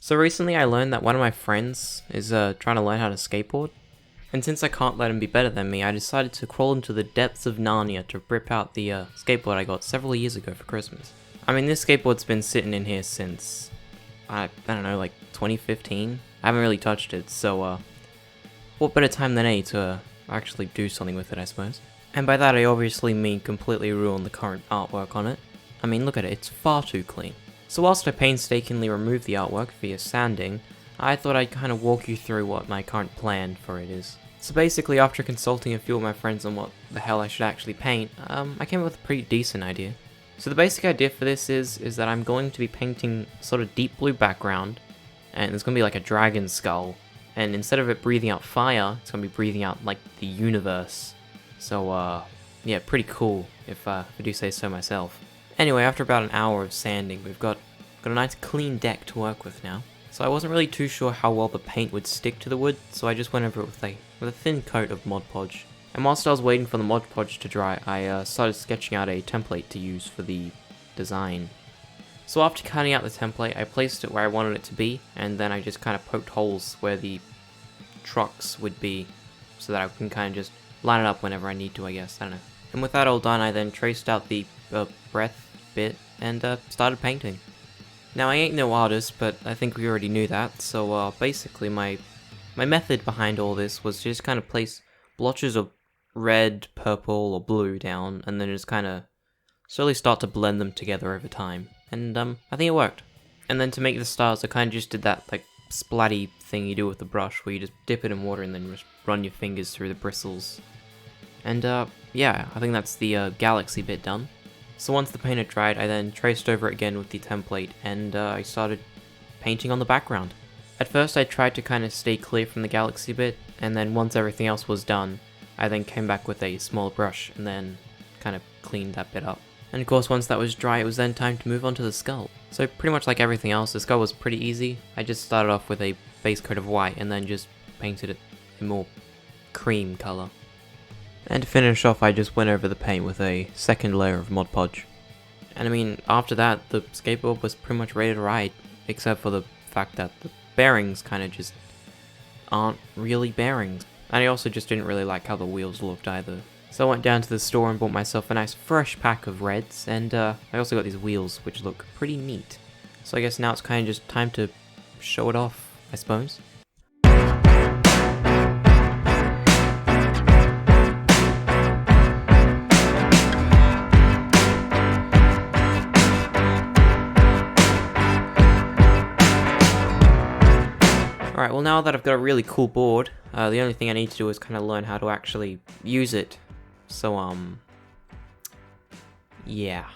So recently I learned that one of my friends is trying to learn how to skateboard. And since I can't let him be better than me, I decided to crawl into the depths of Narnia to rip out the skateboard I got several years ago for Christmas. I mean, this skateboard's been sitting in here since, I don't know, like 2015? I haven't really touched it, so what better time than any to actually do something with it, I suppose. And by that I obviously mean completely ruin the current artwork on it. I mean, look at it, it's far too clean. So whilst I painstakingly removed the artwork via sanding, I thought I'd kind of walk you through what my current plan for it is. So basically, after consulting a few of my friends on what the hell I should actually paint, I came up with a pretty decent idea. So the basic idea for this is that I'm going to be painting sort of deep blue background, and there's going to be like a dragon skull, and instead of it breathing out fire, it's going to be breathing out like the universe. So yeah, pretty cool if I do say so myself. Anyway, after about an hour of sanding, we've got a nice clean deck to work with now. So I wasn't really too sure how well the paint would stick to the wood, so I just went over it with a thin coat of Mod Podge. And whilst I was waiting for the Mod Podge to dry, I started sketching out a template to use for the design. So after cutting out the template, I placed it where I wanted it to be, and then I just kind of poked holes where the trucks would be, so that I can kind of just line it up whenever I need to, I guess, I don't know. And with that all done, I then traced out the breath bit and started painting. Now I ain't no artist, but I think we already knew that, so basically my method behind all this was just kind of place blotches of red, purple, or blue down, and then just kind of slowly start to blend them together over time. And I think it worked. And then to make the stars, I kind of just did that like splatty thing you do with the brush, where you just dip it in water and then just run your fingers through the bristles. And yeah, I think that's the galaxy bit done. So once the paint had dried, I then traced over it again with the template, and I started painting on the background. At first I tried to kind of stay clear from the galaxy bit, and then once everything else was done, I then came back with a small brush and then kind of cleaned that bit up. And of course, once that was dry, it was then time to move on to the skull. So pretty much like everything else, the skull was pretty easy. I just started off with a base coat of white and then just painted it a more cream color. And to finish off, I just went over the paint with a second layer of Mod Podge. And I mean, after that, the skateboard was pretty much ready to ride, except for the fact that the bearings kind of just aren't really bearings. And I also just didn't really like how the wheels looked either. So I went down to the store and bought myself a nice fresh pack of reds, and I also got these wheels, which look pretty neat. So I guess now it's kind of just time to show it off, I suppose. Alright, well now that I've got a really cool board, the only thing I need to do is kind of learn how to actually use it. So, yeah.